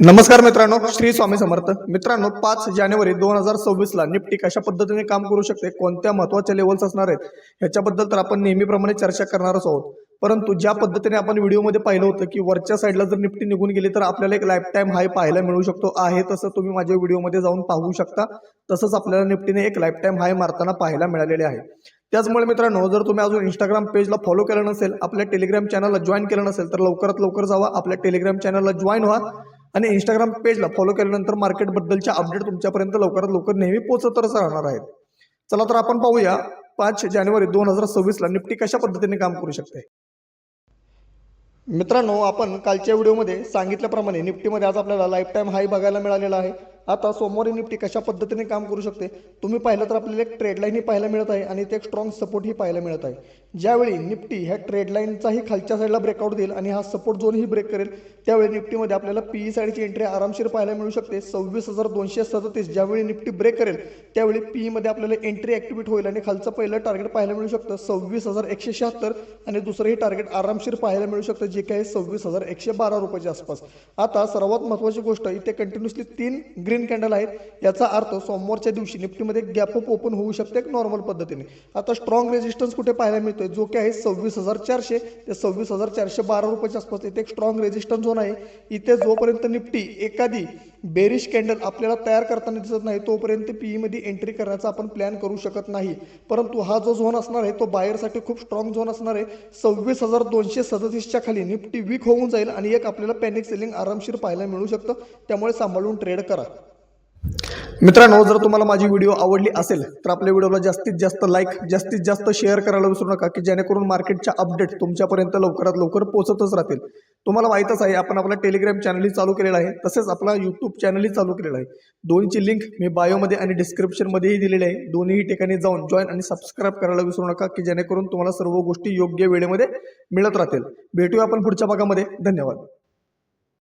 नमस्कार मित्रांनो, श्री स्वामी समर्थ. मित्रांनो, 5 जानेवारी 2026 ला निफ्टी कशा पद्धतीने काम करू शकते, कोणत्या महत्त्वाच्या लेवल्स असणार आहेत ह्याच्याबद्दल तर आपण नेहमीप्रमाणे चर्चा करणारच आहोत. परंतु ज्या पद्धतीने आपण व्हिडिओमध्ये पाहिलं होतं की वरच्या साईडला जर निफ्टी निघून गेली तर आपल्याला एक लाईफ टाइम हाय पाहायला मिळू शकतो आहे, तसं तुम्ही माझ्या व्हिडिओमध्ये जाऊन पाहू शकता. तसंच आपल्याला निफ्टीने एक लाईफ टाइम हाय मारताना पाहायला मिळालेले आहे. त्याचमुळे मित्रांनो, जर तुम्ही अजून इंस्टाग्राम पेजला फॉलो केलं नसेल, आपल्या टेलिग्राम चॅनलला जॉईन केलं नसेल तर लवकरात लवकर जावा, आपल्या टेलिग्राम चॅनलला जॉईन व्हा आणि इंस्टाग्राम पेजला फॉलो केल्यानंतर मार्केटबद्दलच्या अपडेट तुमच्यापर्यंत लवकरात लवकर नेहमी पोहोचतच राहणार आहेत. चला तर आपण पाहूया 5 जानेवारी 2026 ला निफ्टी कशा पद्धतीने काम करू शकते. मित्रांनो, आपण कालच्या व्हिडिओमध्ये सांगितल्याप्रमाणे निफ्टीमध्ये आज आपल्याला लाईफ टाइम हाय बघायला मिळालेला आहे. आता सोमवारी निफ्टी कशा पद्धतीने काम करू शकते तुम्ही पाहिलं तर आपल्याला एक ट्रेड लाईन ही पाहायला मिळत आहे आणि ते एक स्ट्रॉंग सपोर्ट ही पाहायला मिळत आहे. ज्यावेळी निफ्टी ह्या ट्रेड लाईनचाही खालच्या साईडला ब्रेकआउट देईल आणि हा सपोर्ट झोनही ब्रेक करेल, त्यावेळी निफ्टीमध्ये आपल्याला पीई साईडची एंट्री आरामशीर पाहायला मिळू शकते. 26,237 ज्यावेळी निफ्टी ब्रेक करेल त्यावेळी पीई मध्ये आपल्याला एंट्री ऍक्टिव्हेट होईल आणि खालचं पहिलं टार्गेट पाहायला मिळू शकतं 26,176 आणि दुसरंही टार्गेट आरामशीर पाहायला मिळू शकतं जे काही 26,112 रुपयाच्या आसपास. आता सर्वात महत्त्वाची गोष्ट, इथे कंटिन्युअसली 3 ग्रीन कॅन्डल आहेत. याचा अर्थ सोमवारच्या दिवशी निफ्टीमध्ये गॅप अप ओपन होऊ शकते एक नॉर्मल पद्धतीने. आता स्ट्रॉंग रेजिस्टन्स कुठे पाहायला मिळतोय, जो की आहे 26,400 ते 26,412 रुपयाच्या आसपास. इथे एक स्ट्रॉंग रेजिस्टन्स झोन आहे. इथे जोपर्यंत निफ्टी एखादी बेरिश कॅन्डल आपल्याला तयार करताना दिसत नाही तोपर्यंत पीई मध्ये एंट्री करण्याचा आपण प्लॅन करू शकत नाही. परंतु हा जो झोन असणार आहे तो बायरसाठी खूप स्ट्रॉंग झोन असणार आहे. 26,237च्या खाली निफ्टी वीक होऊन जाईल आणि एक आपल्याला पॅनिक सेलिंग आरामशीर पाहायला मिळू शकतं. त्यामुळे सांभाळून ट्रेड करा. मित्रांनो, जर तुम्हाला माझी व्हिडिओ आवडली असेल तर आपल्या व्हिडिओला जास्तीत जास्त लाईक, जास्तीत जास्त शेअर करायला विसरू नका की जेणेकरून मार्केटच्या अपडेट तुमच्यापर्यंत लवकरात लवकर पोहोचतच राहतील. तुम्हाला माहीतच आहे आपण आपला टेलिग्राम चॅनलही चालू केलेला आहे, तसेच आपला यूट्यूब चॅनलही चालू केलेला आहे. दोन्हीची लिंक मी बायोमध्ये आणि डिस्क्रिप्शनमध्येही दिलेली आहे. दोन्ही ठिकाणी जाऊन जॉईन आणि सबस्क्राईब करायला विसरू नका की जेणेकरून तुम्हाला सर्व गोष्टी योग्य वेळेमध्ये मिळत राहतील. भेटूया आपण पुढच्या भागामध्ये. धन्यवाद.